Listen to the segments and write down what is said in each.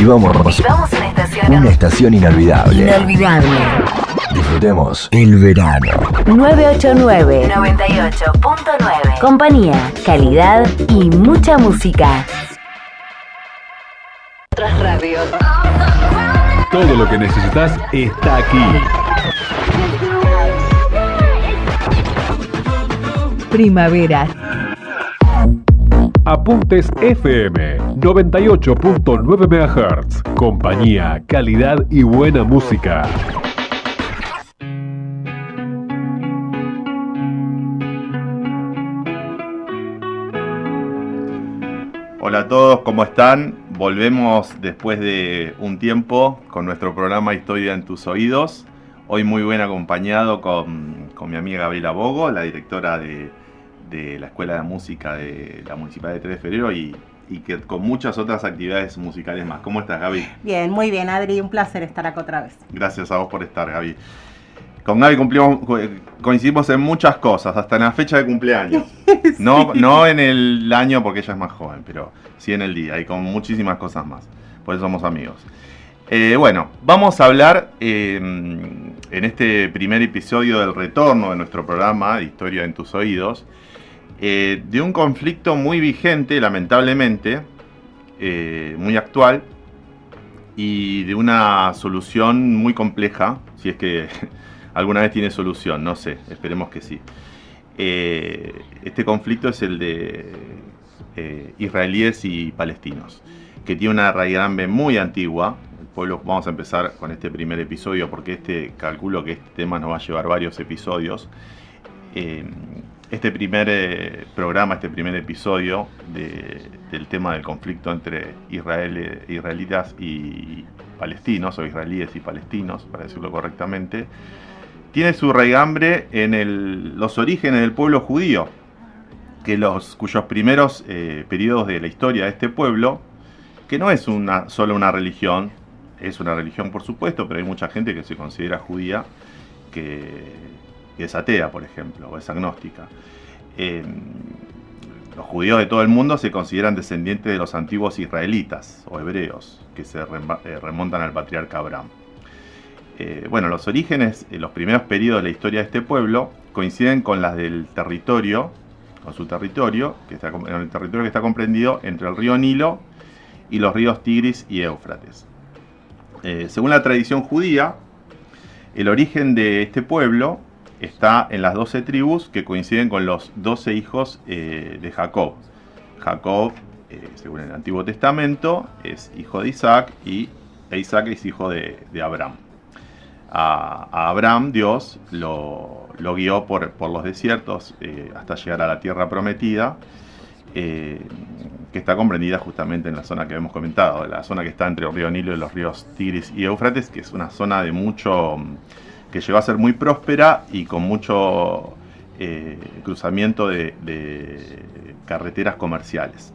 Vivamos una estación inolvidable. Disfrutemos el verano. 989 98.9. Compañía, calidad y mucha música. Otras radios. Todo lo que necesitas está aquí. Primavera. Apuntes FM 98.9 MHz. Compañía, calidad y buena música. Hola a todos, ¿cómo están? Volvemos después de un tiempo con nuestro programa Historia en tus oídos. Hoy muy bien acompañado con mi amiga Gabriela Bogo, la directora de la Escuela de Música de la Municipalidad de 3 de Febrero y que con muchas otras actividades musicales más. ¿Cómo estás, Gaby? Bien, muy bien, Adri, un placer estar acá otra vez. Gracias a vos por estar, Gaby. Con Gaby coincidimos en muchas cosas, hasta en la fecha de cumpleaños. Sí. No en el año porque ella es más joven, pero sí en el día y con muchísimas cosas más. Por eso somos amigos. Bueno, vamos a hablar en este primer episodio del retorno de nuestro programa de Historia en tus oídos de un conflicto muy vigente, lamentablemente, muy actual y de una solución muy compleja, si es que alguna vez tiene solución, no sé, esperemos que sí. Este conflicto es el de israelíes y palestinos, que tiene una raigambre muy antigua. El pueblo, vamos a empezar con este primer episodio porque calculo que este tema nos va a llevar varios episodios. Este primer programa, este primer episodio del tema del conflicto entre israelitas y palestinos, o israelíes y palestinos, para decirlo correctamente, tiene su raigambre en los orígenes del pueblo judío, cuyos primeros periodos de la historia de este pueblo, que no es solo una religión, es una religión por supuesto, pero hay mucha gente que se considera judía, que es atea, por ejemplo, o es agnóstica. Los judíos de todo el mundo se consideran descendientes de los antiguos israelitas o hebreos, que se remontan al patriarca Abraham. Bueno, los orígenes, los primeros periodos de la historia de este pueblo coinciden con las del territorio, con su territorio, el territorio que está comprendido entre el río Nilo y los ríos Tigris y Éufrates. Según la tradición judía, el origen de este pueblo está en las 12 tribus que coinciden con los 12 hijos de Jacob. Jacob, según el Antiguo Testamento, es hijo de Isaac e Isaac es hijo de Abraham. A Abraham Dios lo guió por los desiertos hasta llegar a la tierra prometida, que está comprendida justamente en la zona que hemos comentado, la zona que está entre el río Nilo y los ríos Tigris y Éufrates, que es una zona de que llegó a ser muy próspera y con mucho cruzamiento de carreteras comerciales.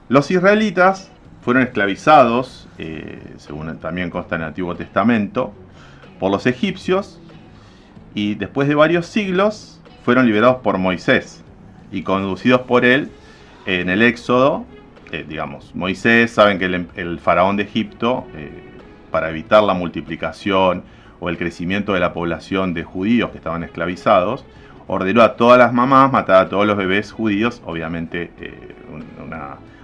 Los israelitas fueron esclavizados, según también consta en el Antiguo Testamento, por los egipcios y después de varios siglos fueron liberados por Moisés y conducidos por él en el Éxodo. Moisés, saben que el faraón de Egipto, para evitar la multiplicación o el crecimiento de la población de judíos que estaban esclavizados, ordenó a todas las mamás matar a todos los bebés judíos, obviamente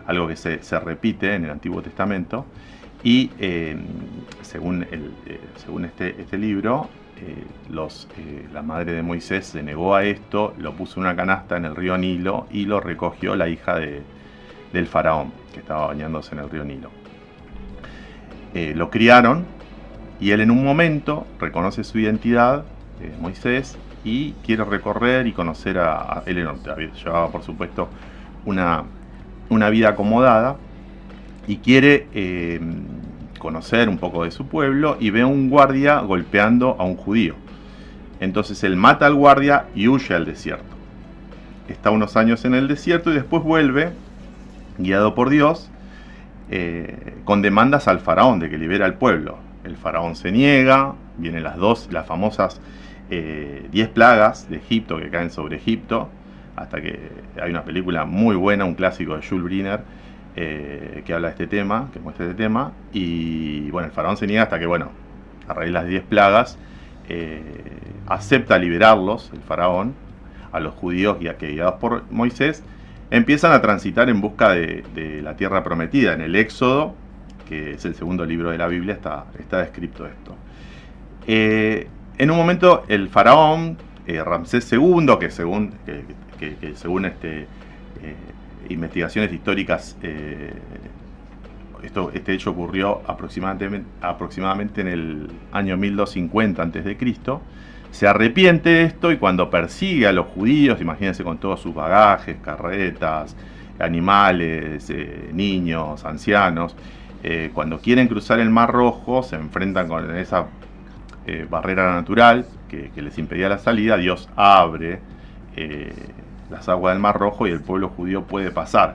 algo que se repite en el Antiguo Testamento, y según este libro, la madre de Moisés se negó a esto, lo puso en una canasta en el río Nilo y lo recogió la hija del faraón, que estaba bañándose en el río Nilo. Lo criaron y él en un momento reconoce su identidad, Moisés, y quiere recorrer y conocer él llevaba por supuesto una vida acomodada y quiere conocer un poco de su pueblo y ve a un guardia golpeando a un judío. Entonces él mata al guardia y huye al desierto. Está unos años en el desierto y después vuelve, guiado por Dios, con demandas al faraón de que libera al pueblo. El faraón se niega, vienen las famosas 10 plagas de Egipto que caen sobre Egipto, hasta que hay una película muy buena, un clásico de Jules Briner, que habla de este tema, que muestra este tema. Y bueno, el faraón se niega hasta que, bueno, a raíz de las 10 plagas, acepta liberarlos, el faraón, a los judíos que guiados por Moisés, empiezan a transitar en busca de la tierra prometida. En el Éxodo, que es el segundo libro de la Biblia, está descrito esto. En un momento el faraón Ramsés II, que según investigaciones históricas, este hecho ocurrió aproximadamente en el año 1250 a.C., se arrepiente de esto y cuando persigue a los judíos, imagínense con todos sus bagajes, carretas, animales, niños, ancianos, cuando quieren cruzar el Mar Rojo se enfrentan con esa barrera natural que les impedía la salida. Dios abre las aguas del Mar Rojo y el pueblo judío puede pasar.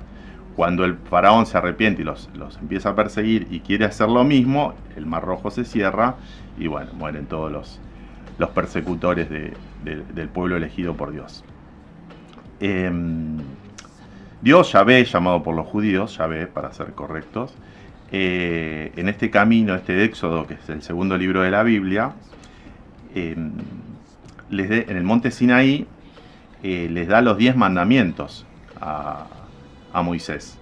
Cuando el faraón se arrepiente y los empieza a perseguir y quiere hacer lo mismo, el Mar Rojo se cierra y bueno, mueren todos los persecutores del pueblo elegido por Dios. Dios, Yahvé, llamado por los judíos, Yahvé para ser correctos, en este camino, este Éxodo, que es el segundo libro de la Biblia, en el monte Sinaí, les da los 10 mandamientos a Moisés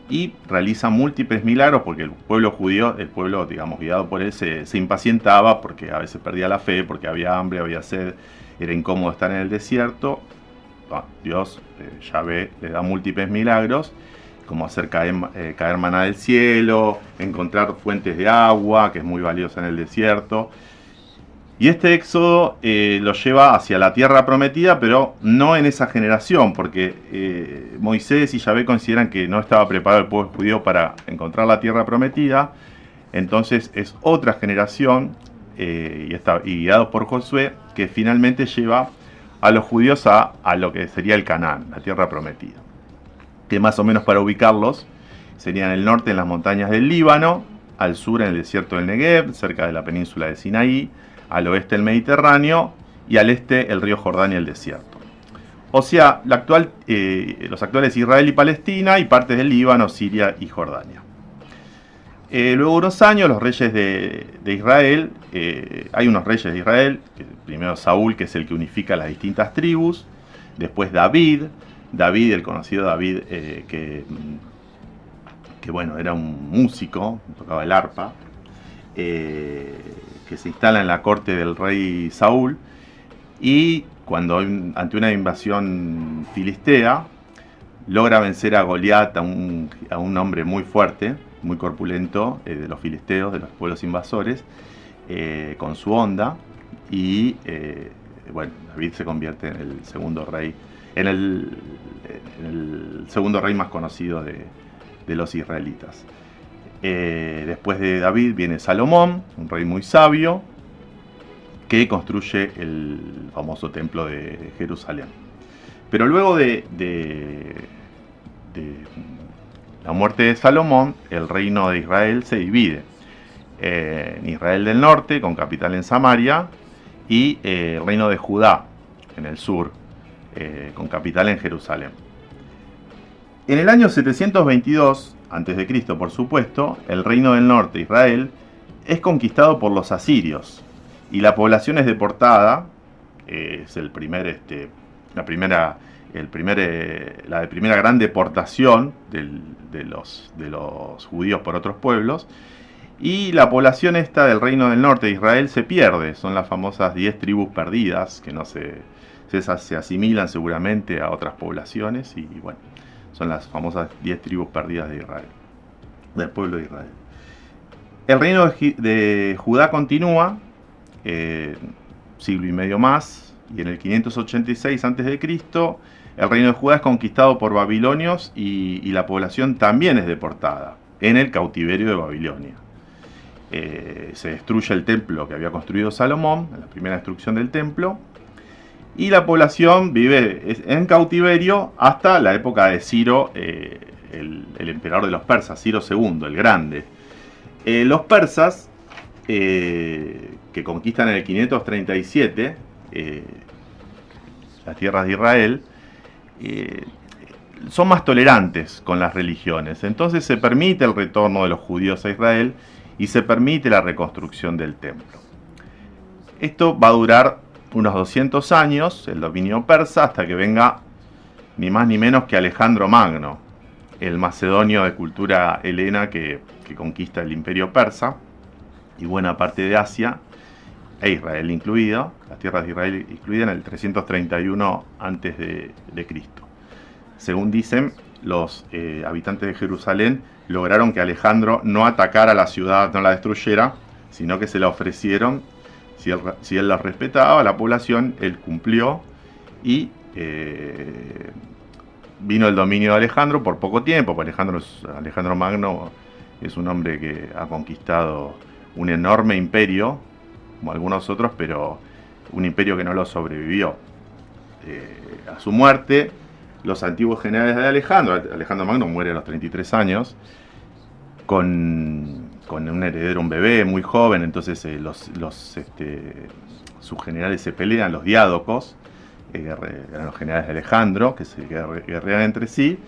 y realiza múltiples milagros porque el pueblo judío, digamos, guiado por él, se impacientaba porque a veces perdía la fe, porque había hambre, había sed, era incómodo estar en el desierto. Dios, Yahvé, le da múltiples milagros, como hacer caer maná del cielo, encontrar fuentes de agua, que es muy valiosa en el desierto. Y este éxodo lo lleva hacia la tierra prometida, pero no en esa generación, porque Moisés y Yahvé consideran que no estaba preparado el pueblo judío para encontrar la tierra prometida. Entonces es otra generación, y guiados por Josué, que finalmente lleva a los judíos a lo que sería el Canaán, la tierra prometida. Que más o menos, para ubicarlos, serían el norte en las montañas del Líbano, al sur en el desierto del Negev, cerca de la península de Sinaí, al oeste el Mediterráneo y al este el río Jordán y el desierto. O sea, los actuales Israel y Palestina y partes del Líbano, Siria y Jordania. Luego de unos años, los reyes de Israel, hay unos reyes de Israel, primero Saúl, que es el que unifica las distintas tribus, después David, el conocido David, que bueno, era un músico, tocaba el arpa, que se instala en la corte del rey Saúl, y cuando ante una invasión filistea logra vencer a Goliat, a un hombre muy fuerte, muy corpulento, de los filisteos, de los pueblos invasores, con su onda, y bueno, David se convierte en el segundo rey, en el segundo rey más conocido de los israelitas. Después de David viene Salomón, un rey muy sabio, que construye el famoso templo de Jerusalén. Pero luego de la muerte de Salomón, el reino de Israel se divide en Israel del norte, con capital en Samaria, y el reino de Judá, en el sur, con capital en Jerusalén. En el año 722 a.C., por supuesto, el reino del norte, Israel, es conquistado por los asirios y la población es deportada. Es la primera gran deportación de los judíos por otros pueblos, y la población esta del reino del norte de Israel se pierde. Son las famosas 10 tribus perdidas, que no se asimilan seguramente a otras poblaciones, y bueno, son las famosas 10 tribus perdidas de Israel, del pueblo de Israel. El reino de Judá continúa, siglo y medio más, y en el 586 a.C., el reino de Judá es conquistado por babilonios y la población también es deportada en el cautiverio de Babilonia. Se destruye el templo que había construido Salomón, en la primera destrucción del templo, y la población vive en cautiverio hasta la época de Ciro, el emperador de los persas, Ciro II, el Grande. Los persas, que conquistan en el 537 las tierras de Israel, son más tolerantes con las religiones. Entonces se permite el retorno de los judíos a Israel y se permite la reconstrucción del templo. Esto va a durar unos 200 años, el dominio persa, hasta que venga ni más ni menos que Alejandro Magno, el macedonio de cultura helena que conquista el imperio persa y buena parte de Asia, e Israel incluido, las tierras de Israel incluidas, en el 331 a.C. Según dicen, los habitantes de Jerusalén lograron que Alejandro no atacara la ciudad, no la destruyera, sino que se la ofrecieron. Si él la respetaba, la población, él cumplió y vino el dominio de Alejandro por poco tiempo, porque Alejandro Magno es un hombre que ha conquistado un enorme imperio, como algunos otros, pero un imperio que no lo sobrevivió. A su muerte, los antiguos generales de Alejandro Magno muere a los 33 años, con un heredero, un bebé muy joven. Entonces sus generales se pelean, los diádocos, eran los generales de Alejandro, que se guerrean entre sí,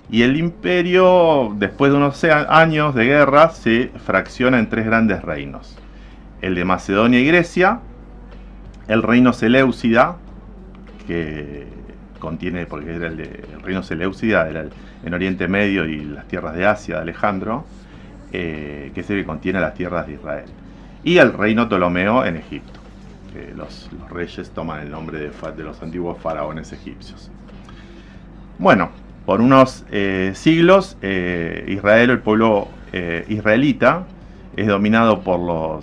y el imperio, después de unos años de guerra, se fracciona en 3 grandes reinos: el de Macedonia y Grecia, el reino seleucida, que contiene, porque era el reino seleucida, era en Oriente Medio y las tierras de Asia de Alejandro, que es el que contiene las tierras de Israel, y el reino Ptolomeo en Egipto, que los reyes toman el nombre de los antiguos faraones egipcios. Bueno, por unos siglos, Israel, el pueblo israelita, es dominado por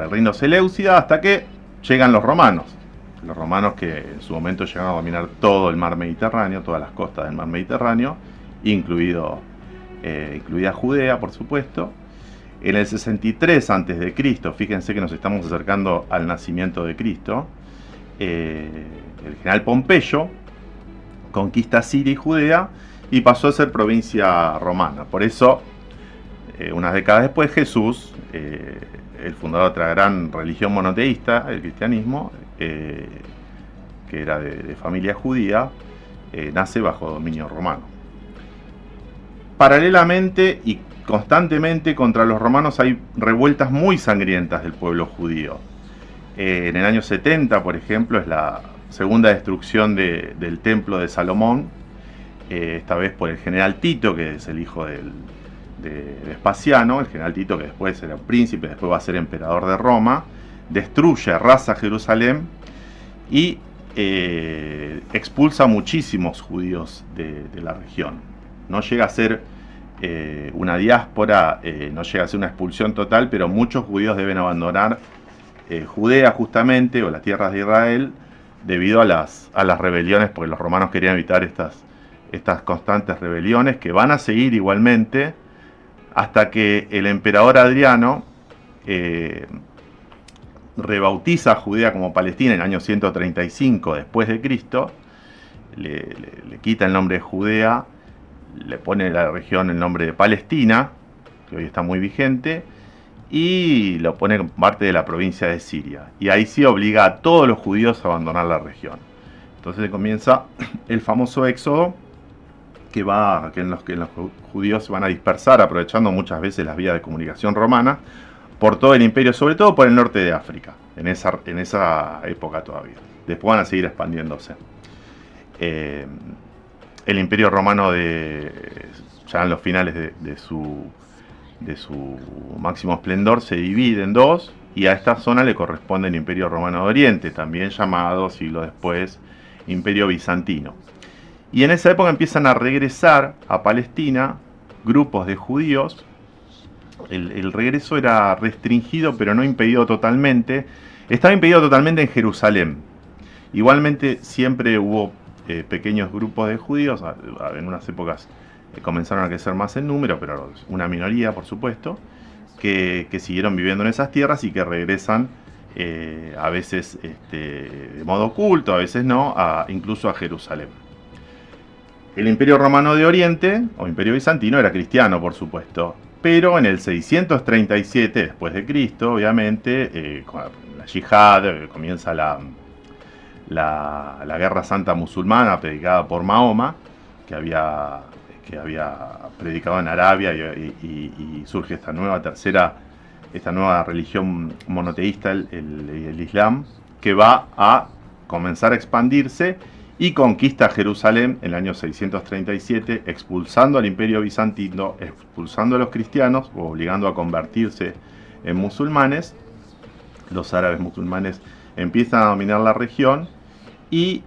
el reino seleucida, hasta que llegan los romanos. Los romanos, que en su momento llegaron a dominar todo el mar Mediterráneo, todas las costas del mar Mediterráneo, incluida Judea, por supuesto. En el 63 a.C., fíjense que nos estamos acercando al nacimiento de Cristo, el general Pompeyo conquista Siria y Judea y pasó a ser provincia romana. Por eso, unas décadas después, Jesús, el fundador de otra gran religión monoteísta, el cristianismo, que era de familia judía, nace bajo dominio romano. Paralelamente y constantemente contra los romanos hay revueltas muy sangrientas del pueblo judío. En el año 70, por ejemplo, es la segunda destrucción del templo de Salomón, esta vez por el general Tito, que es el hijo de Vespasiano. El general Tito, que después era príncipe, después va a ser emperador de Roma, destruye, arrasa Jerusalén y expulsa a muchísimos judíos de la región. No llega a ser una diáspora, no llega a ser una expulsión total, pero muchos judíos deben abandonar Judea, justamente, o las tierras de Israel, debido a las rebeliones, porque los romanos querían evitar estas constantes rebeliones, que van a seguir igualmente hasta que el emperador Adriano rebautiza a Judea como Palestina en el año 135 después de Cristo, le quita el nombre de Judea, le pone a la región el nombre de Palestina, que hoy está muy vigente, y lo pone como parte de la provincia de Siria. Y ahí sí obliga a todos los judíos a abandonar la región. Entonces comienza el famoso éxodo, que en los judíos se van a dispersar, aprovechando muchas veces las vías de comunicación romanas, por todo el imperio, sobre todo por el norte de África, en esa época todavía. Después van a seguir expandiéndose. El imperio romano, ya en los finales de su máximo esplendor, se divide en dos, y a esta zona le corresponde el Imperio Romano de Oriente, también llamado, siglos después, Imperio Bizantino. Y en esa época empiezan a regresar a Palestina grupos de judíos. El regreso era restringido, pero no impedido totalmente. Estaba impedido totalmente en Jerusalén. Igualmente siempre hubo pequeños grupos de judíos. En unas épocas comenzaron a crecer más en número, pero una minoría, por supuesto, que siguieron viviendo en esas tierras y que regresan a veces de modo oculto, a veces no, incluso a Jerusalén. El Imperio Romano de Oriente, o Imperio Bizantino, era cristiano, por supuesto, pero en el 637 después de Cristo, obviamente, con la yihad, comienza la la Guerra Santa musulmana predicada por Mahoma, que había predicado en Arabia, y surge esta nueva religión monoteísta, el Islam, que va a comenzar a expandirse y conquista Jerusalén en el año 637, expulsando al Imperio Bizantino, expulsando a los cristianos, o obligando a convertirse en musulmanes. Los árabes musulmanes empiezan a dominar la región y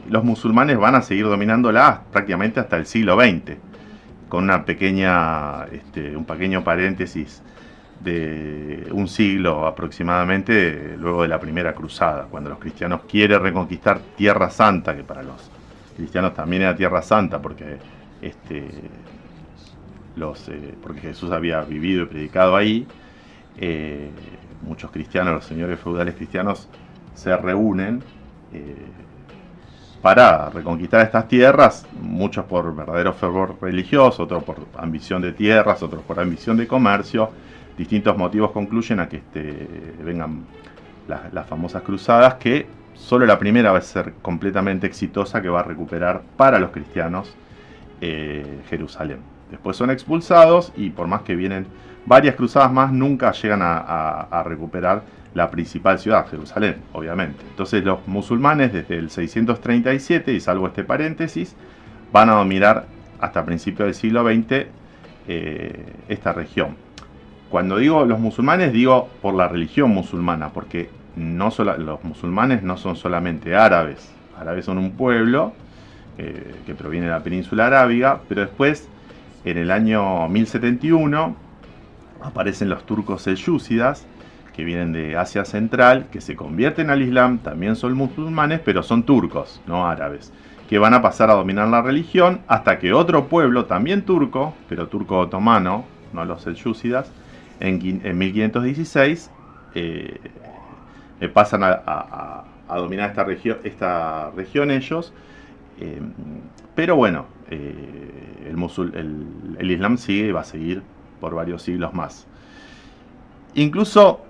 los musulmanes van a seguir dominándola prácticamente hasta el siglo XX, con un pequeño paréntesis de un siglo aproximadamente luego de la Primera Cruzada, cuando los cristianos quieren reconquistar Tierra Santa, que para los cristianos también era Tierra Santa, porque Jesús había vivido y predicado ahí. Muchos cristianos, los señores feudales cristianos, se reúnen para reconquistar estas tierras, muchos por verdadero fervor religioso, otros por ambición de tierras, otros por ambición de comercio. Distintos motivos concluyen a que vengan las famosas cruzadas, que solo la primera va a ser completamente exitosa, que va a recuperar para los cristianos Jerusalén. Después son expulsados y por más que vienen varias cruzadas más, nunca llegan a recuperar la principal ciudad, Jerusalén, obviamente. Entonces los musulmanes desde el 637, y salvo este paréntesis, van a dominar hasta principios del siglo XX esta región. Cuando digo los musulmanes, digo por la religión musulmana, porque los musulmanes no son solamente árabes. Árabes son un pueblo que proviene de la península arábiga, pero después, en el año 1071, aparecen los turcos selyúcidas, que vienen de Asia Central, que se convierten al Islam, también son musulmanes, pero son turcos, no árabes, que van a pasar a dominar la religión hasta que otro pueblo, también turco, pero turco otomano, no los selyúcidas, en 1516 pasan a dominar esta región ellos, pero bueno, el Islam sigue y va a seguir por varios siglos más. Incluso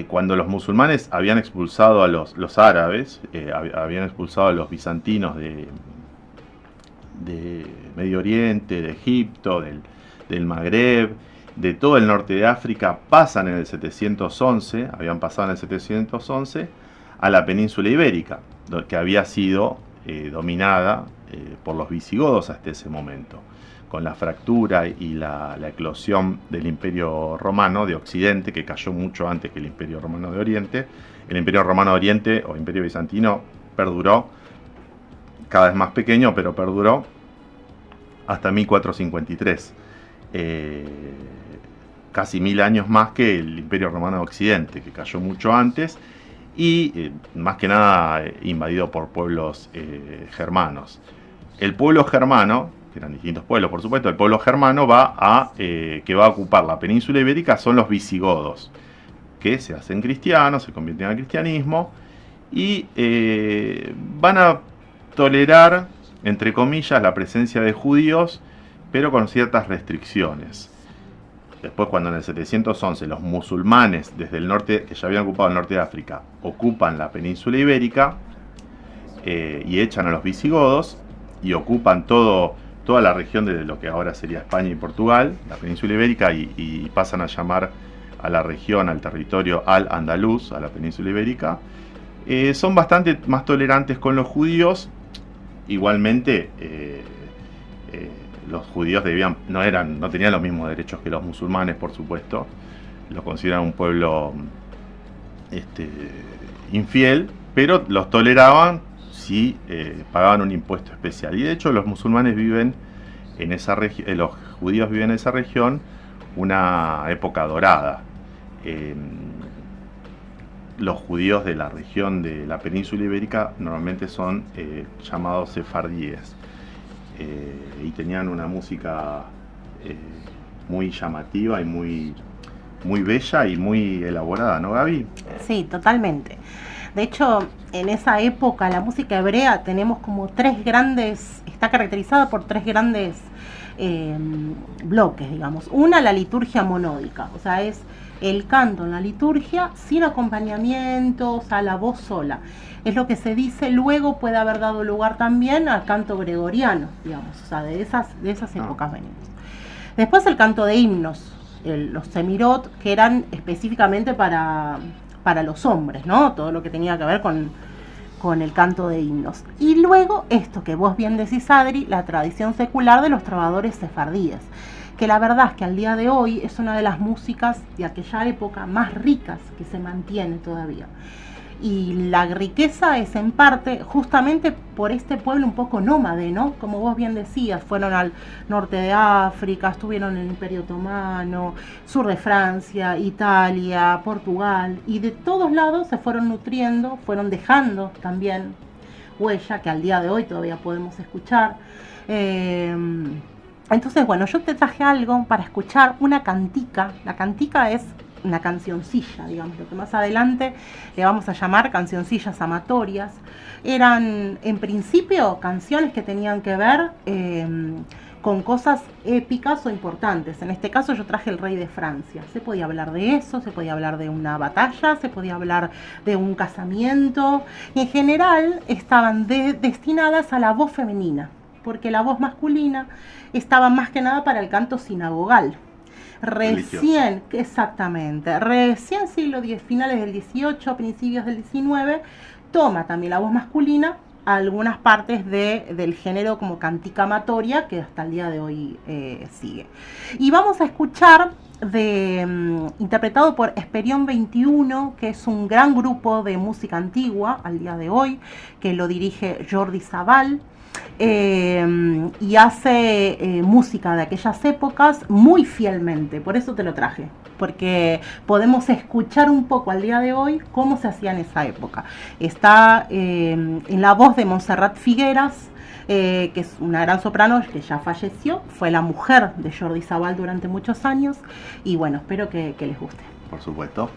cuando los musulmanes habían expulsado a los árabes, habían expulsado a los bizantinos de Medio Oriente, de Egipto, del Magreb, de todo el norte de África, pasan en el 711, habían pasado en el 711 a la península ibérica, que había sido dominada por los visigodos hasta ese momento. Con la fractura y la eclosión del Imperio Romano de Occidente, que cayó mucho antes que el Imperio Romano de Oriente, el Imperio Romano de Oriente o Imperio Bizantino perduró, cada vez más pequeño, pero perduró hasta 1453. Casi 1000 años más que el Imperio Romano de Occidente, que cayó mucho antes y más que nada invadido por pueblos germanos. El pueblo germano, que eran distintos pueblos por supuesto, el pueblo germano que va a ocupar la península ibérica son los visigodos, que se hacen cristianos, se convierten al cristianismo y van a tolerar, entre comillas, la presencia de judíos, pero con ciertas restricciones. Después, cuando en el 711 los musulmanes desde el norte, que ya habían ocupado el norte de África, ocupan la península ibérica y echan a los visigodos y ocupan toda la región de lo que ahora sería España y Portugal, la península ibérica, y pasan a llamar a la región, al territorio al-Andaluz, a la península ibérica, son bastante más tolerantes con los judíos. Igualmente, los judíos no tenían los mismos derechos que los musulmanes, por supuesto. Los consideran un pueblo infiel, pero los toleraban si pagaban un impuesto especial. Y de hecho los musulmanes viven en esa región, los judíos viven en esa región una época dorada. Los judíos de la región de la península ibérica normalmente son llamados sefardíes. Y tenían una música muy llamativa y muy bella y muy elaborada, ¿no, Gaby? Sí, totalmente. De hecho, en esa época la música hebrea tenemos como está caracterizada por tres grandes bloques, digamos. Una, la liturgia monódica, o sea, es el canto en la liturgia sin acompañamientos, a la voz sola. Es lo que se dice, luego puede haber dado lugar también al canto gregoriano, digamos, o sea, de esas épocas venimos. Después el canto de himnos, los semirot, que eran específicamente para los hombres, ¿no? Todo lo que tenía que ver con el canto de himnos. Y luego esto que vos bien decís, Adri, la tradición secular de los trovadores sefardíes, que la verdad es que al día de hoy es una de las músicas de aquella época más ricas que se mantiene todavía. Y la riqueza es en parte justamente por este pueblo un poco nómade, ¿no? Como vos bien decías, fueron al norte de África, estuvieron en el Imperio Otomano, sur de Francia, Italia, Portugal, y de todos lados se fueron nutriendo, fueron dejando también huella que al día de hoy todavía podemos escuchar. Entonces, bueno, yo te traje algo para escuchar, una cantica. La cantica es una cancioncilla, digamos, lo que más adelante le vamos a llamar cancioncillas amatorias. Eran, en principio, canciones que tenían que ver con cosas épicas o importantes. En este caso yo traje el rey de Francia. Se podía hablar de eso, se podía hablar de una batalla, se podía hablar de un casamiento. Y en general estaban destinadas a la voz femenina, porque la voz masculina estaba más que nada para el canto sinagogal. Recién, exactamente, recién finales del 18, principios del 19, toma también la voz masculina algunas partes del género como cantica amatoria, que hasta el día de hoy sigue. Y vamos a escuchar interpretado por Esperión 21, que es un gran grupo de música antigua al día de hoy, que lo dirige Jordi Savall. Y hace música de aquellas épocas muy fielmente, por eso te lo traje, porque podemos escuchar un poco al día de hoy cómo se hacía en esa época. Está en la voz de Montserrat Figueras, que es una gran soprano que ya falleció, fue la mujer de Jordi Savall durante muchos años, y bueno, espero que les guste. Por supuesto.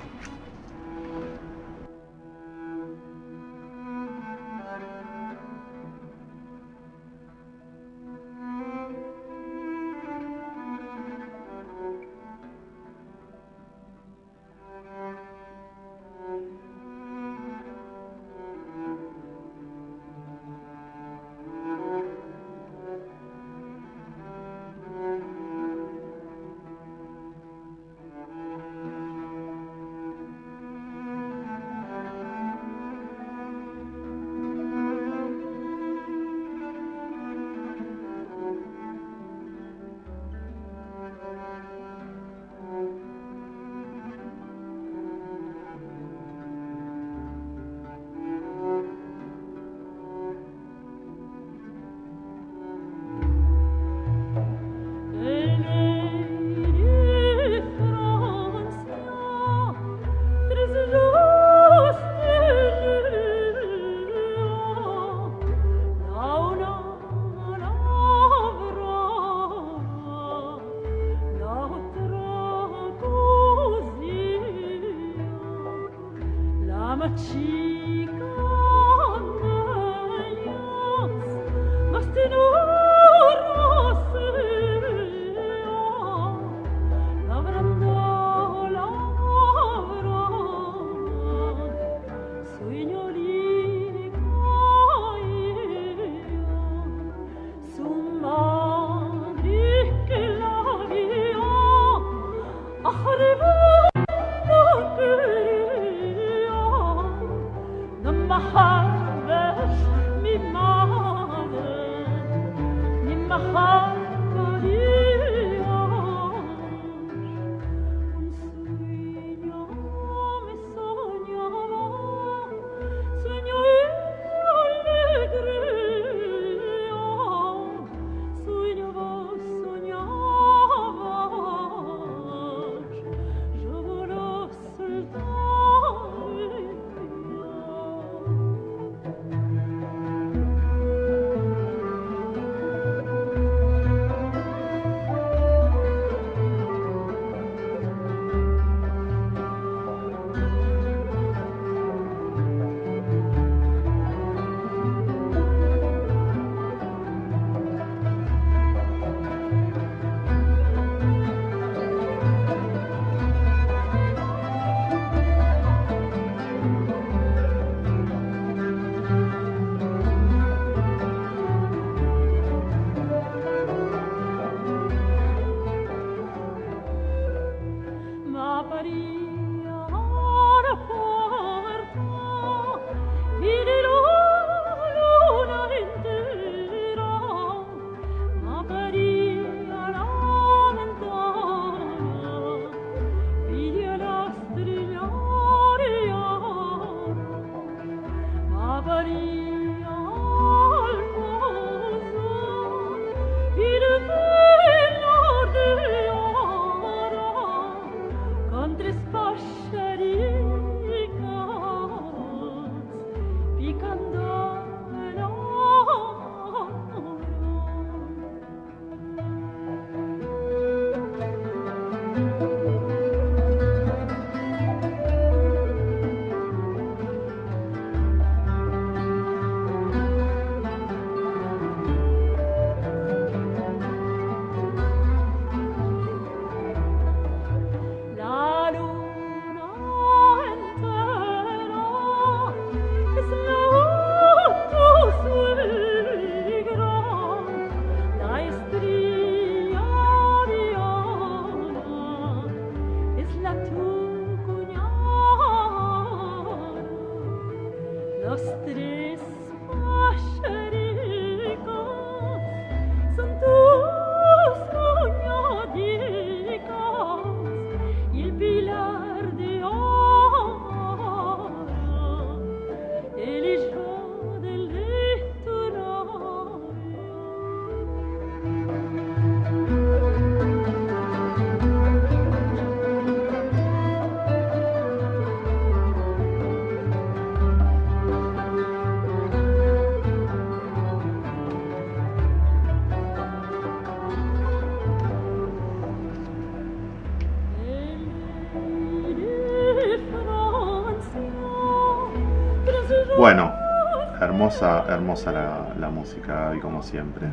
hermosa la música, Gaby, como siempre.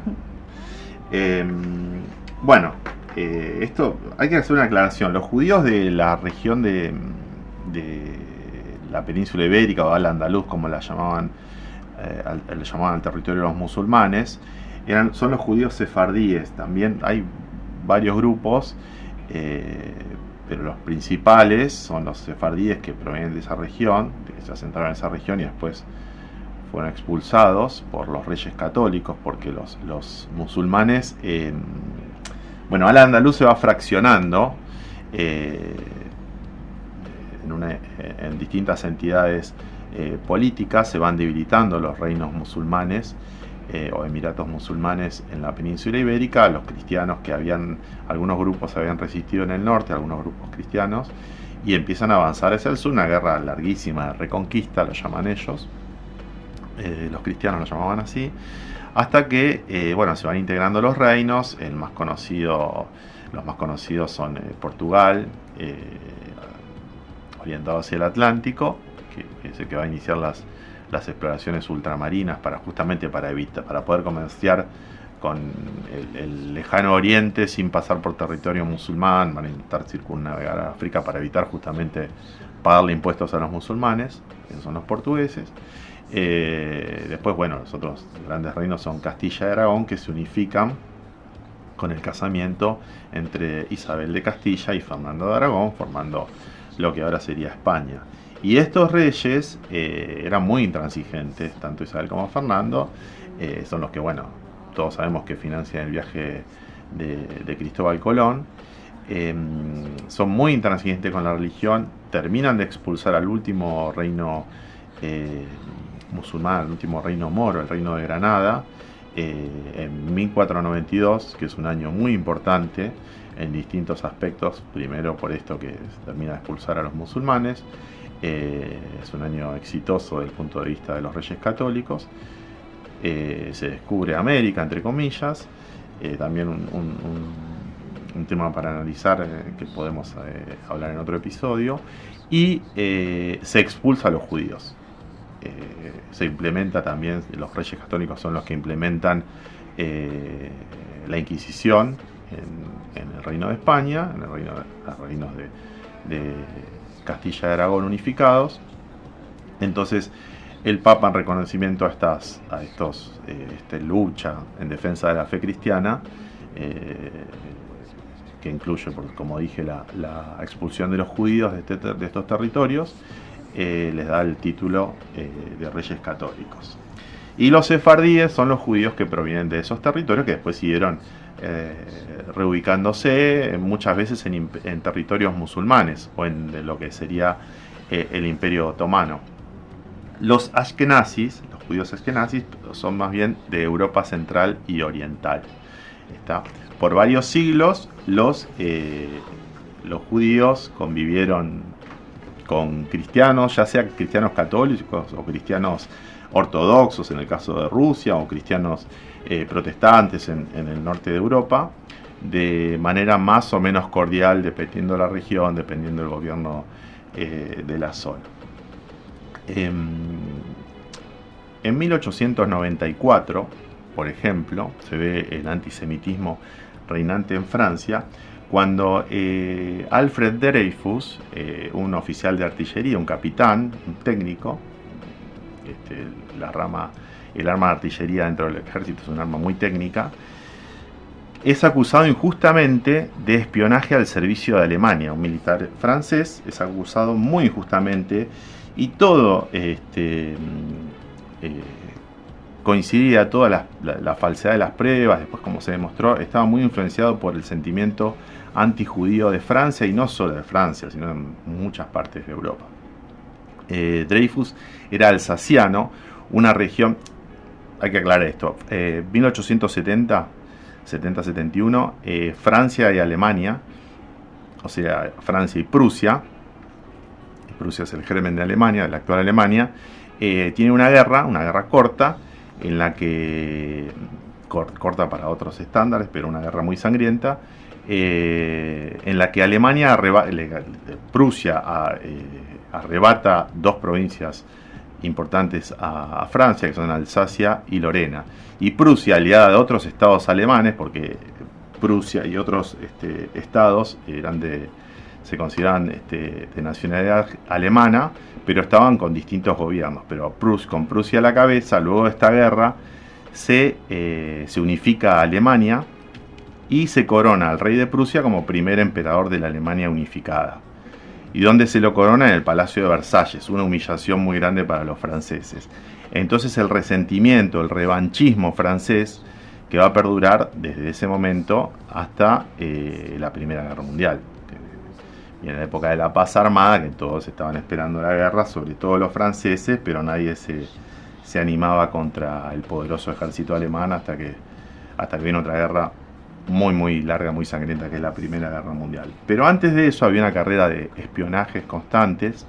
Bueno, esto hay que hacer una aclaración. Los judíos de la región de la península ibérica o al-Andaluz, como le llamaban al territorio de los musulmanes, son los judíos sefardíes. También hay varios grupos, pero los principales son los sefardíes, que provienen de esa región, que se asentaron en esa región y después fueron expulsados por los reyes católicos, porque los musulmanes, al-Andaluz se va fraccionando en distintas entidades políticas, se van debilitando los reinos musulmanes o emiratos musulmanes en la península ibérica. Los cristianos, algunos grupos se habían resistido en el norte, algunos grupos cristianos, y empiezan a avanzar hacia el sur, una guerra larguísima de reconquista, lo llaman ellos. Los cristianos lo llamaban así, hasta que se van integrando los reinos. Los más conocidos son Portugal, orientado hacia el Atlántico, que es el que va a iniciar las exploraciones ultramarinas para poder comerciar con el lejano oriente sin pasar por territorio musulmán. Van a intentar circunnavegar a África para evitar justamente pagarle impuestos a los musulmanes, que son los portugueses. Después, los otros grandes reinos son Castilla y Aragón, que se unifican con el casamiento entre Isabel de Castilla y Fernando de Aragón, formando lo que ahora sería España. Y estos reyes eran muy intransigentes, tanto Isabel como Fernando. Son los que, todos sabemos que financian el viaje de Cristóbal Colón. Son muy intransigentes con la religión, terminan de expulsar al último reino musulmán, el último reino moro, el reino de Granada, en 1492, que es un año muy importante en distintos aspectos. Primero por esto, que se termina de expulsar a los musulmanes. Es un año exitoso desde el punto de vista de los reyes católicos. Se descubre América, entre comillas. También un tema para analizar, que podemos hablar en otro episodio. Y se expulsa a los judíos. Se implementa también, los reyes católicos son los que implementan la Inquisición en el Reino de España, en los reinos de Castilla y Aragón unificados. Entonces el Papa, en reconocimiento a esta lucha en defensa de la fe cristiana, que incluye, como dije, la expulsión de los judíos de estos territorios, les da el título de reyes católicos. Y los sefardíes son los judíos que provienen de esos territorios, que después siguieron reubicándose muchas veces en territorios musulmanes o en lo que sería el Imperio Otomano. Los ashkenazis, los judíos ashkenazis, son más bien de Europa central y oriental. Por varios siglos los judíos convivieron con cristianos, ya sea cristianos católicos o cristianos ortodoxos en el caso de Rusia, o cristianos protestantes en el norte de Europa, de manera más o menos cordial, dependiendo de la región, dependiendo del gobierno de la zona. En 1894, por ejemplo, se ve el antisemitismo reinante en Francia, cuando Alfred Dreyfus, un oficial de artillería, un capitán, un técnico, el arma de artillería dentro del ejército es un arma muy técnica, es acusado injustamente de espionaje al servicio de Alemania. Un militar francés es acusado muy injustamente, y todo coincidía, toda la falsedad de las pruebas, después como se demostró, estaba muy influenciado por el sentimiento antijudío de Francia, y no solo de Francia, sino en muchas partes de Europa. Dreyfus era alsaciano, una región, hay que aclarar esto, 1870-71, Francia y Alemania, o sea, Francia y Prusia es el germen de Alemania, de la actual Alemania, tiene una guerra corta, en la que, corta para otros estándares, pero una guerra muy sangrienta, en la que Prusia arrebata dos provincias importantes a Francia, que son Alsacia y Lorena. Y Prusia, aliada de otros estados alemanes, porque Prusia y otros estados se consideraban de nacionalidad alemana, pero estaban con distintos gobiernos. Pero con Prusia a la cabeza, luego de esta guerra, se unifica Alemania y se corona al rey de Prusia como primer emperador de la Alemania unificada. ¿Y dónde se lo corona? En el Palacio de Versalles, una humillación muy grande para los franceses. Entonces el resentimiento, el revanchismo francés, que va a perdurar desde ese momento hasta la Primera Guerra Mundial. Y en la época de la paz armada, que todos estaban esperando la guerra, sobre todo los franceses, pero nadie se animaba contra el poderoso ejército alemán hasta que vino otra guerra muy muy larga, muy sangrienta, que es la Primera Guerra Mundial. Pero antes de eso había una carrera de espionajes constantes,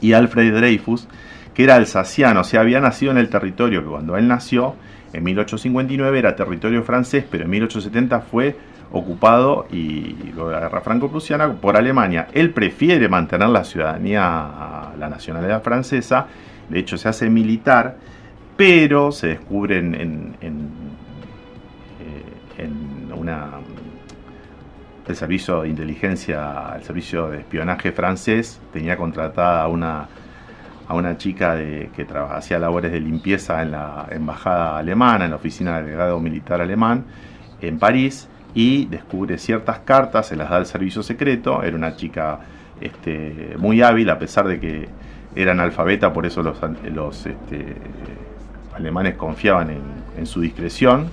y Alfred Dreyfus, que era alsaciano, o sea, había nacido en el territorio que cuando él nació, en 1859, era territorio francés, pero en 1870 fue ocupado, y luego de la guerra franco-prusiana, por Alemania. Él prefiere mantener la ciudadanía, la nacionalidad francesa, de hecho se hace militar, pero se descubre el servicio de inteligencia, el servicio de espionaje francés tenía contratada a una chica que hacía labores de limpieza en la embajada alemana, en la oficina del delegado militar alemán en París, y descubre ciertas cartas, se las da al servicio secreto. Era una chica muy hábil, a pesar de que era analfabeta, por eso los alemanes confiaban en su discreción,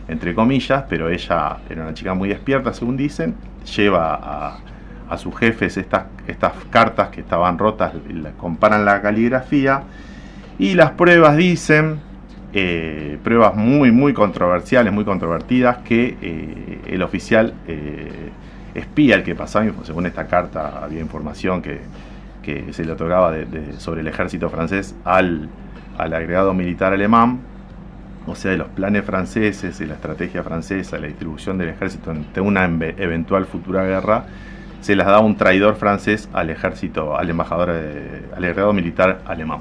entre comillas, pero ella era una chica muy despierta, según dicen. Lleva a sus jefes estas cartas que estaban rotas, comparan la caligrafía, y las pruebas dicen, pruebas muy muy controversiales, muy controvertidas, que el oficial espía, el que pasaba, según esta carta había información que se le otorgaba sobre el ejército francés al agregado militar alemán, o sea, de los planes franceses, de la estrategia francesa, de la distribución del ejército ante una eventual futura guerra, se las da un traidor francés al ejército, al embajador, al agregado militar alemán.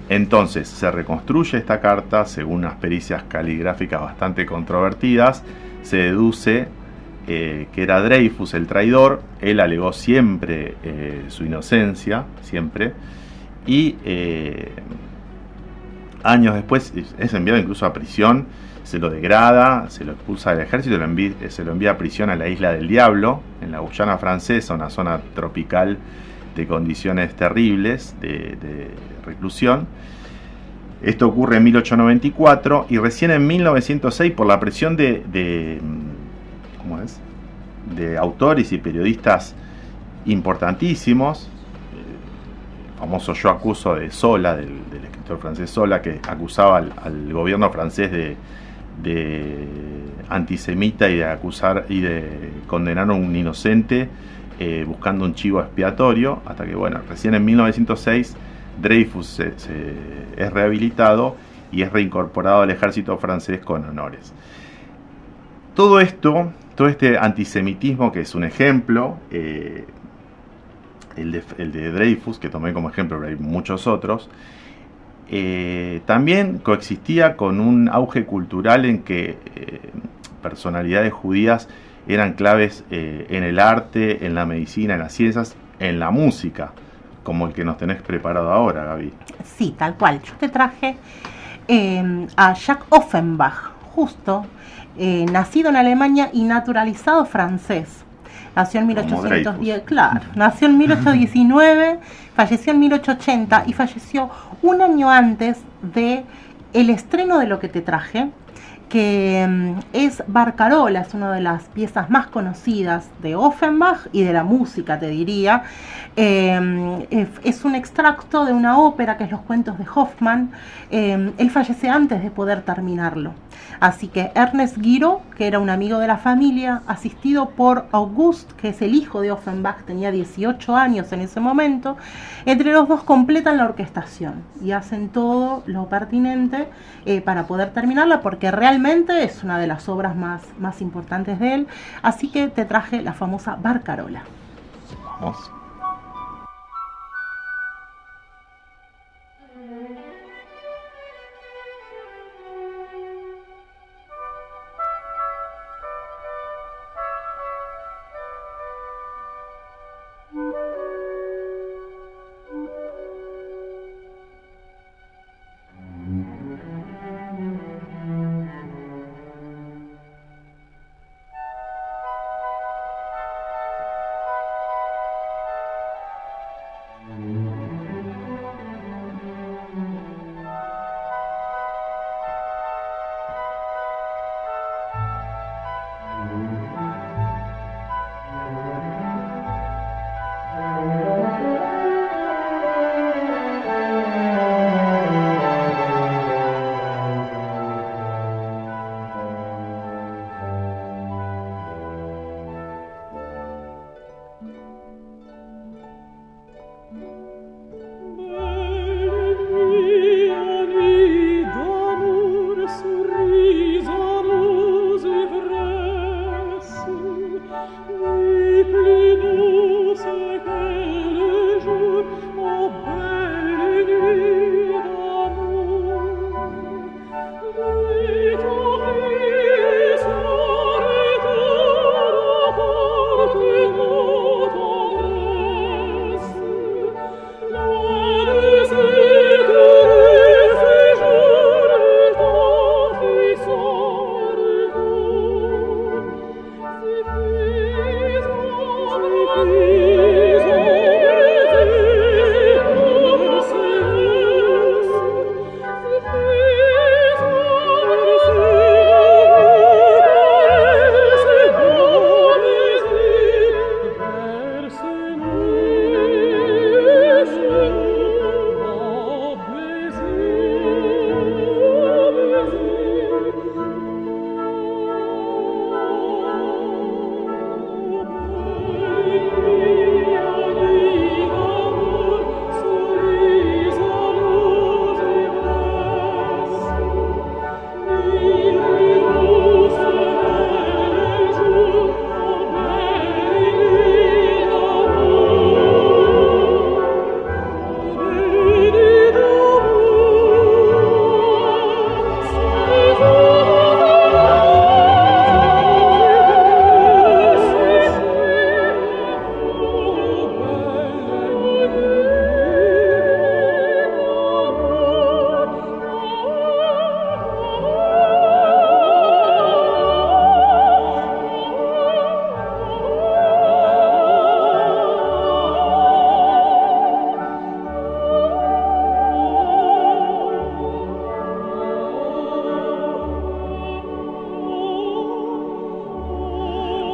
Entonces se reconstruye esta carta según unas pericias caligráficas bastante controvertidas. Se deduce que era Dreyfus el traidor. Él alegó siempre su inocencia, siempre, y años después es enviado incluso a prisión, se lo degrada, se lo expulsa del ejército, se lo envía a prisión a la Isla del Diablo, en la Guyana francesa, una zona tropical de condiciones terribles de reclusión. Esto ocurre en 1894, y recién en 1906, por la presión de autores y periodistas importantísimos, el famoso Yo acuso de Zola, del escritor francés Zola, que acusaba al gobierno francés de antisemita y de acusar y de condenar a un inocente, buscando un chivo expiatorio, hasta que, bueno, recién en 1906 Dreyfus es rehabilitado y es reincorporado al ejército francés con honores. Todo este antisemitismo, que es un ejemplo, el de Dreyfus, que tomé como ejemplo, pero hay muchos otros, también coexistía con un auge cultural en que personalidades judías eran claves en el arte, en la medicina, en las ciencias, en la música, como el que nos tenés preparado ahora, Gaby. Sí, tal cual. Yo te traje a Jacques Offenbach, justo, nacido en Alemania y naturalizado francés. Nació en 1810, claro, nació en 1819, falleció en 1880 y falleció un año antes de el estreno de lo que te traje, que es Barcarola. Es una de las piezas más conocidas de Offenbach y de la música, te diría. Es un extracto de una ópera que es Los cuentos de Hoffmann. Él fallece antes de poder terminarlo. Así que Ernest Guiraud, que era un amigo de la familia, asistido por Auguste, que es el hijo de Offenbach, tenía 18 años en ese momento, entre los dos completan la orquestación y hacen todo lo pertinente para poder terminarla, porque realmente es una de las obras más importantes de él. Así que te traje la famosa Barcarola. Vamos.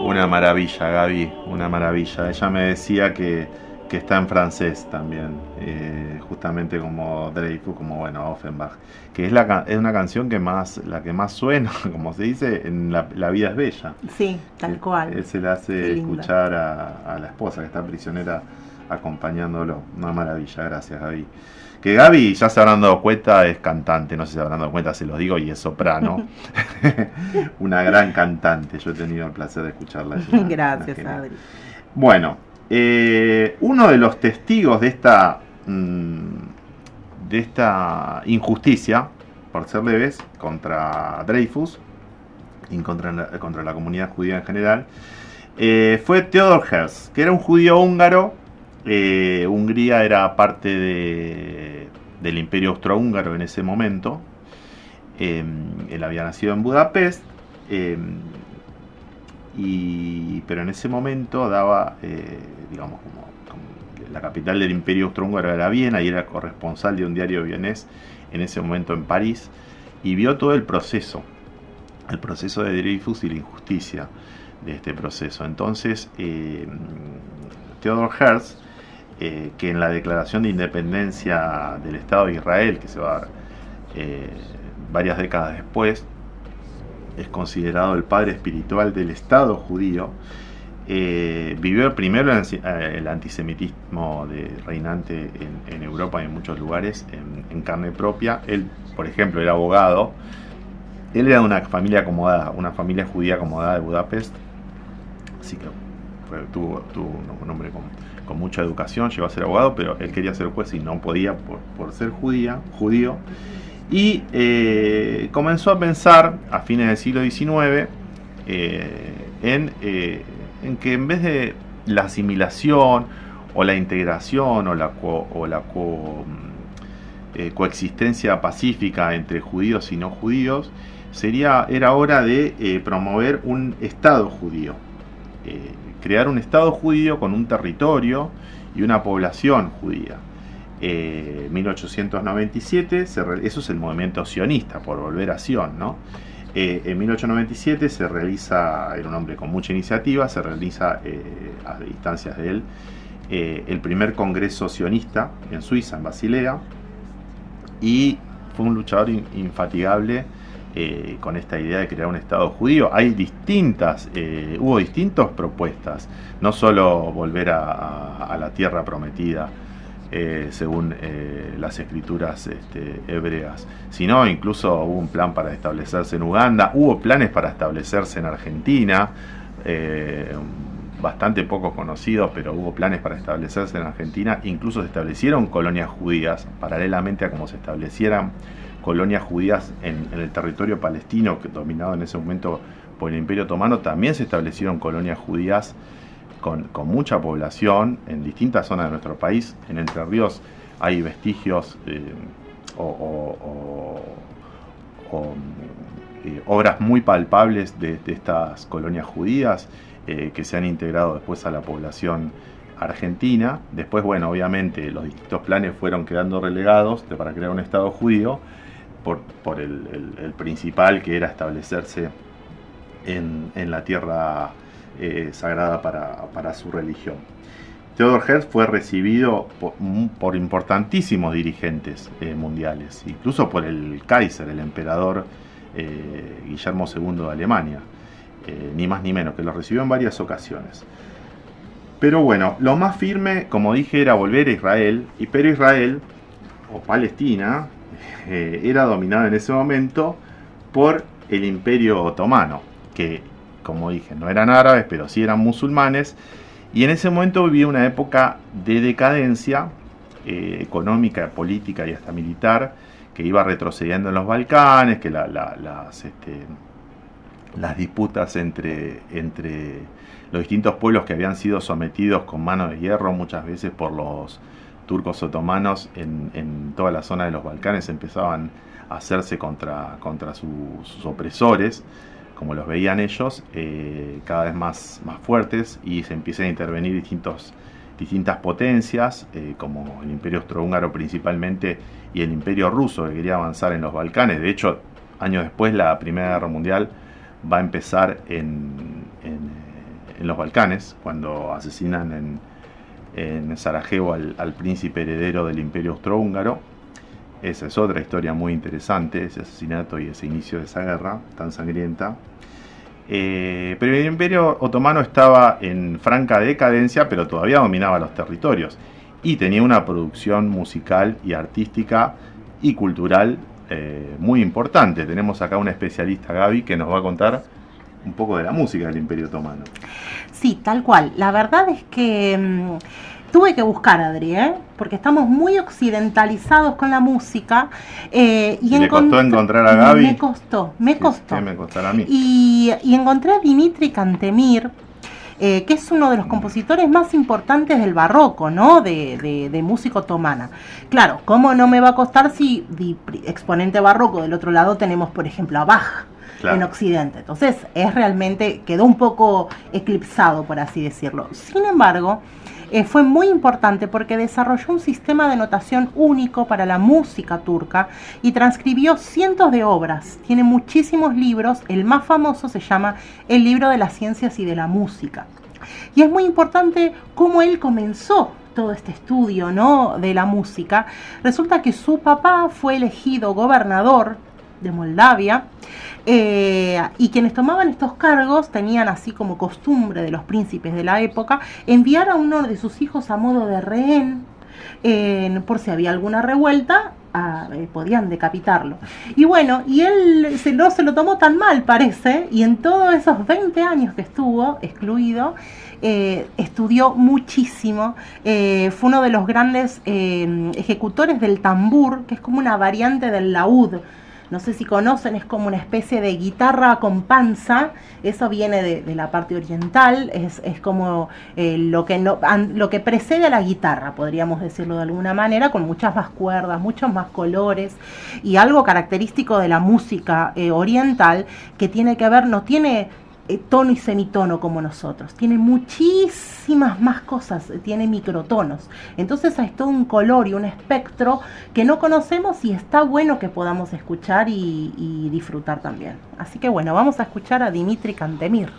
Una maravilla, Gaby, una maravilla. Ella me decía que está en francés también, justamente como Dreyfus, como bueno, Offenbach, que es una canción que la que más suena, como se dice, en La vida es bella. Sí, tal cual. Él se la hace escuchar a la esposa que está prisionera acompañándolo. Una maravilla, gracias, Gaby. Que Gaby, ya se habrán dado cuenta, es cantante, no sé si se habrán dado cuenta, se los digo, y es soprano. Una gran cantante, yo he tenido el placer de escucharla. Gracias, Adri. Bueno, uno de los testigos de esta injusticia, por ser leves, contra Dreyfus y contra la comunidad judía en general, fue Theodor Herzl, que era un judío húngaro. Hungría era parte del Imperio Austrohúngaro en ese momento. Él había nacido en Budapest, pero en ese momento daba, digamos, como la capital del Imperio Austrohúngaro era Viena, y era corresponsal de un diario vienés en ese momento en París, y vio todo el proceso de Dreyfus y la injusticia de este proceso. Entonces, Theodor Herzl, que en la Declaración de Independencia del Estado de Israel, que se va a dar varias décadas después, es considerado el padre espiritual del Estado judío. Vivió primero el antisemitismo reinante en Europa y en muchos lugares en carne propia. Él, por ejemplo, era abogado. Él era de una familia acomodada, una familia judía acomodada de Budapest, así que tuvo un hombre con mucha educación, llegó a ser abogado, pero él quería ser juez y no podía por ser judío. Y comenzó a pensar a fines del siglo XIX en que en vez de la asimilación o la integración o la coexistencia pacífica entre judíos y no judíos, era hora de promover un Estado judío, crear un Estado judío con un territorio y una población judía. 1897, eso es el movimiento sionista, por volver a Sion, ¿no? En 1897 se realiza, era un hombre con mucha iniciativa, se realiza a instancias de él el primer congreso sionista en Suiza, en Basilea, y fue un luchador infatigable con esta idea de crear un Estado judío. Hubo distintas propuestas, no solo volver a la tierra prometida, según las escrituras hebreas, sino incluso hubo un plan para establecerse en Uganda, hubo planes para establecerse en Argentina, bastante poco conocidos, pero hubo planes para establecerse en Argentina. Incluso se establecieron colonias judías, paralelamente a como se establecieran colonias judías en el territorio palestino, que dominado en ese momento por el Imperio Otomano. También se establecieron colonias judías con mucha población en distintas zonas de nuestro país. En Entre Ríos hay vestigios obras muy palpables de estas colonias judías que se han integrado después a la población argentina. Después, bueno, obviamente los distintos planes fueron quedando relegados para crear un Estado judío por el principal, que era establecerse en la tierra sagrada para su religión. Theodor Herzl fue recibido por importantísimos dirigentes mundiales, incluso por el Kaiser, el emperador Guillermo II de Alemania, ni más ni menos, que lo recibió en varias ocasiones. Pero bueno, lo más firme, como dije, era volver a Israel, pero Israel, o Palestina, era dominada en ese momento por el Imperio Otomano, que, como dije, no eran árabes, pero sí eran musulmanes, y en ese momento vivía una época de decadencia económica, política y hasta militar, que iba retrocediendo en los Balcanes, que las disputas entre los distintos pueblos que habían sido sometidos con mano de hierro muchas veces por los turcos otomanos en toda la zona de los Balcanes empezaban a hacerse contra sus opresores, como los veían ellos, cada vez más fuertes, y se empiezan a intervenir distintas potencias, como el Imperio Austrohúngaro principalmente y el Imperio Ruso, que quería avanzar en los Balcanes. De hecho, años después, la Primera Guerra Mundial va a empezar en los Balcanes, cuando asesinan en Sarajevo al príncipe heredero del Imperio Austrohúngaro. Esa es otra historia muy interesante, ese asesinato y ese inicio de esa guerra tan sangrienta. Pero el Imperio Otomano estaba en franca decadencia, pero todavía dominaba los territorios y tenía una producción musical y artística y cultural muy importante. Tenemos acá una especialista, Gaby, que nos va a contar un poco de la música del Imperio Otomano. Sí, tal cual. La verdad es que tuve que buscar, Adri, porque estamos muy occidentalizados con la música. ¿Le costó encontrar a Gaby? Me costó. Sí, me costará a mí. Y encontré a Dimitri Cantemir, que es uno de los compositores más importantes del barroco, ¿no? De música otomana. Claro, ¿cómo no me va a costar si exponente barroco del otro lado tenemos, por ejemplo, a Bach? Claro. En Occidente? Entonces, quedó un poco eclipsado, por así decirlo. Sin embargo, fue muy importante porque desarrolló un sistema de notación único para la música turca y transcribió cientos de obras. Tiene muchísimos libros. El más famoso se llama El libro de las ciencias y de la música. Y es muy importante cómo él comenzó todo este estudio, ¿no?, de la música. Resulta que su papá fue elegido gobernador de Moldavia, y quienes tomaban estos cargos tenían, así como costumbre de los príncipes de la época, enviar a uno de sus hijos a modo de rehén, por si había alguna revuelta, podían decapitarlo. Y bueno, y él no se lo tomó tan mal, parece, y en todos esos 20 años que estuvo excluido, estudió muchísimo. Fue uno de los grandes ejecutores del tambur, que es como una variante del laúd. No sé si conocen, es como una especie de guitarra con panza. Eso viene de la parte oriental, es como lo que precede a la guitarra, podríamos decirlo de alguna manera, con muchas más cuerdas, muchos más colores, y algo característico de la música oriental, que tiene que ver, no tiene tono y semitono como nosotros, tiene muchísimas más cosas, tiene microtonos. Entonces hay todo un color y un espectro que no conocemos, y está bueno que podamos escuchar y disfrutar también. Así que bueno, vamos a escuchar a Dimitri Cantemir.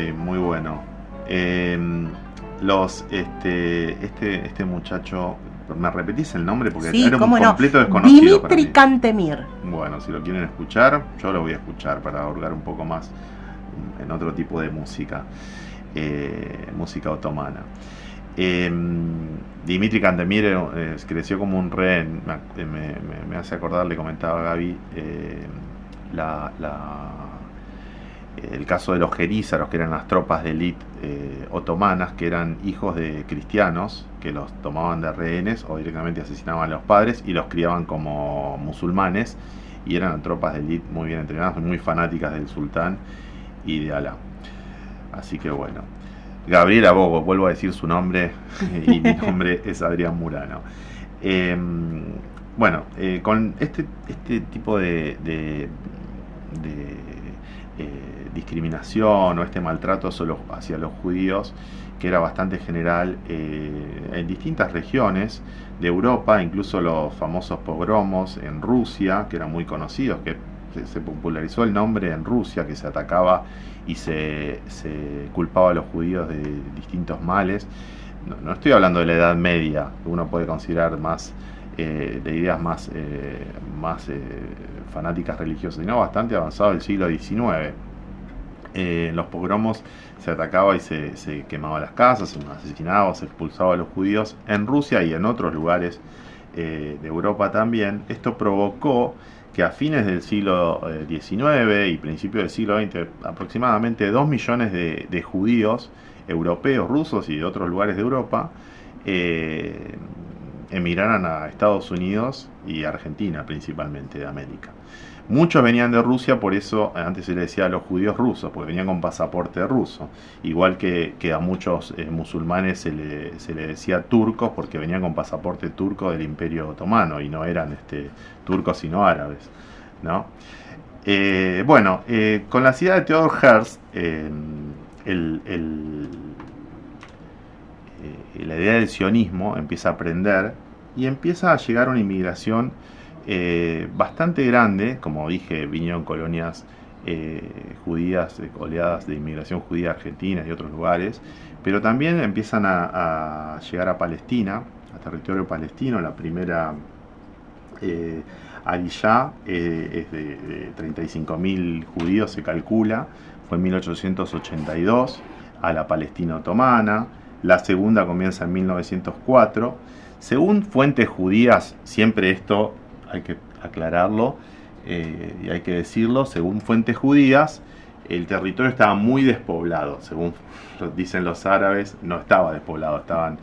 Gaby, muy bueno. Este muchacho, ¿me repetís el nombre? Porque Sí, era un cómo no. completo desconocido para Dimitri mí. Cantemir. Bueno, si lo quieren escuchar, yo lo voy a escuchar para hurgar un poco más en otro tipo de música, música otomana. Dimitri Cantemir creció como un rehén. Me hace acordar, le comentaba a Gaby, el caso de los jenízaros, que eran las tropas de élite otomanas, que eran hijos de cristianos, que los tomaban de rehenes o directamente asesinaban a los padres y los criaban como musulmanes, y eran tropas de élite muy bien entrenadas, muy fanáticas del sultán y de Alá. Así que bueno, Gabriela Bogo, vuelvo a decir su nombre, y mi nombre es Adrián Murano. Con este tipo de discriminación o este maltrato hacia los judíos, que era bastante general en distintas regiones de Europa, incluso los famosos pogromos en Rusia, que eran muy conocidos, que se popularizó el nombre en Rusia, que se atacaba y se culpaba a los judíos de distintos males. No estoy hablando de la Edad Media, que uno puede considerar más de ideas más fanáticas religiosas, sino bastante avanzado del siglo XIX. En los pogromos se atacaba y se quemaba las casas, se asesinaba, se expulsaba a los judíos en Rusia y en otros lugares de Europa también. Esto provocó que a fines del siglo XIX y principios del siglo XX aproximadamente 2 millones de judíos europeos, rusos y de otros lugares de Europa emigraran a Estados Unidos y Argentina, principalmente de América. Muchos venían de Rusia, por eso antes se le decía a los judíos rusos, porque venían con pasaporte ruso. Igual que a muchos musulmanes se le decía turcos, porque venían con pasaporte turco del Imperio Otomano y no eran turcos sino árabes, ¿no? Con la ciudad de Theodor Herzl, la idea del sionismo empieza a aprender y empieza a llegar una inmigración bastante grande. Como dije, vinieron colonias judías, oleadas de inmigración judía argentina y otros lugares, pero también empiezan a llegar a Palestina, a territorio palestino. La primera Aliyá es de 35.000 judíos, se calcula, fue en 1882, a la Palestina otomana. La segunda comienza en 1904. Según fuentes judías, siempre esto hay que aclararlo y hay que decirlo, según fuentes judías, el territorio estaba muy despoblado. Según dicen los árabes, no estaba despoblado, estaban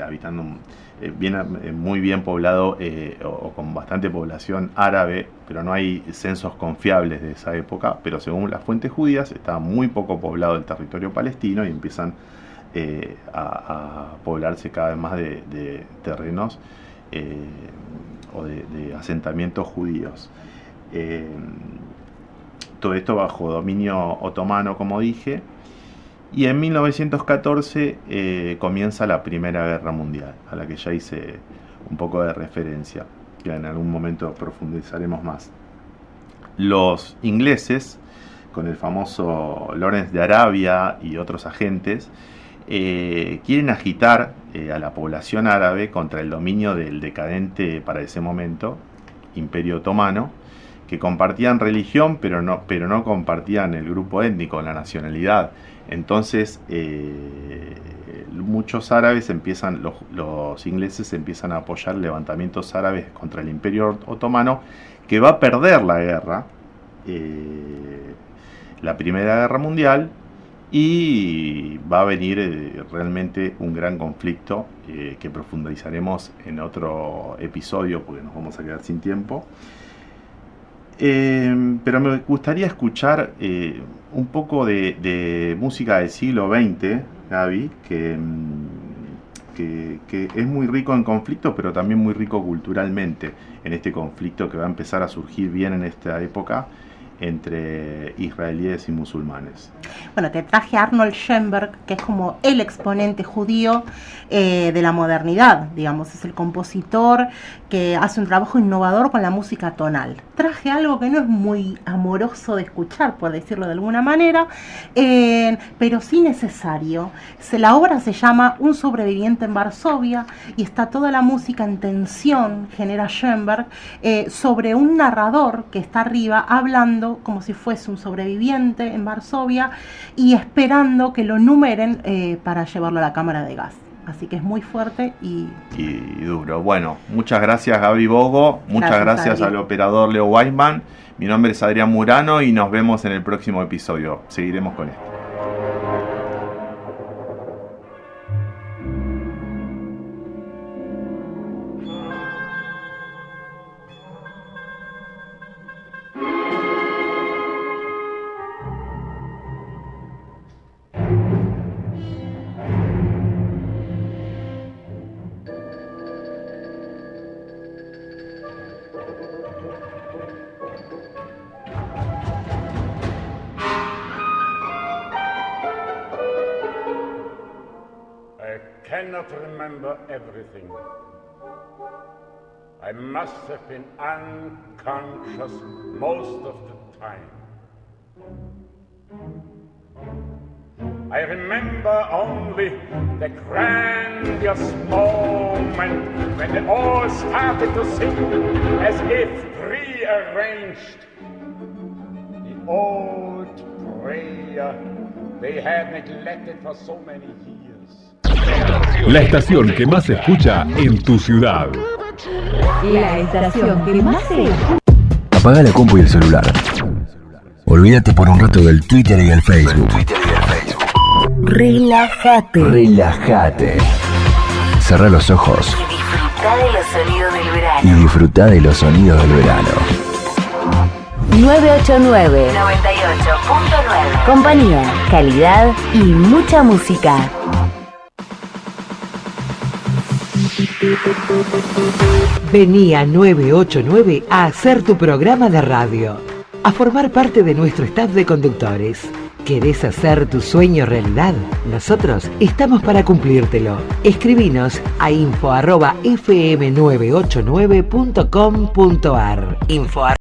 habitando muy bien poblado o con bastante población árabe, pero no hay censos confiables de esa época. Pero según las fuentes judías, estaba muy poco poblado el territorio palestino y empiezan a poblarse cada vez más de terrenos o de asentamientos judíos. Todo esto bajo dominio otomano, como dije, y en 1914 comienza la Primera Guerra Mundial, a la que ya hice un poco de referencia, que en algún momento profundizaremos más. Los ingleses, con el famoso Lawrence de Arabia y otros agentes, quieren agitar a la población árabe contra el dominio del decadente, para ese momento, Imperio Otomano, que compartían religión pero no compartían el grupo étnico, la nacionalidad. Entonces muchos árabes los ingleses empiezan a apoyar levantamientos árabes contra el Imperio Otomano, que va a perder la guerra, la Primera Guerra Mundial, y va a venir realmente un gran conflicto que profundizaremos en otro episodio porque nos vamos a quedar sin tiempo. Pero me gustaría escuchar un poco de música del siglo XX, Gaby, que es muy rico en conflicto, pero también muy rico culturalmente en este conflicto que va a empezar a surgir bien en esta época entre israelíes y musulmanes. Bueno, te traje a Arnold Schoenberg, que es como el exponente judío de la modernidad, digamos, es el compositor que hace un trabajo innovador con la música tonal. Traje algo que no es muy amoroso de escuchar, por decirlo de alguna manera, pero sí necesario. La obra se llama Un sobreviviente en Varsovia y está toda la música en tensión, genera Schoenberg, sobre un narrador que está arriba hablando como si fuese un sobreviviente en Varsovia y esperando que lo numeren para llevarlo a la cámara de gas. Así que es muy fuerte y duro. Bueno, muchas gracias Gaby Bogo, muchas gracias al operador Leo Weisman. Mi nombre es Adrián Murano y nos vemos en el próximo episodio. Seguiremos con esto. I cannot remember everything. I must have been unconscious most of the time. I remember only the grandiose moment when they all started to sing as if pre-arranged. The old prayer they had neglected for so many years. La estación que más se escucha en tu ciudad. La estación que más se escucha. Apaga la compu y el celular. Olvídate por un rato del Twitter y el Facebook. Relájate. Relájate. Cerrá los ojos. Y disfrutá de los sonidos del verano. 989 98.9. Compañía, calidad y mucha música. Vení a 989 a hacer tu programa de radio, a formar parte de nuestro staff de conductores. ¿Querés hacer tu sueño realidad? Nosotros estamos para cumplírtelo. Escribinos a info@fm989.com.ar.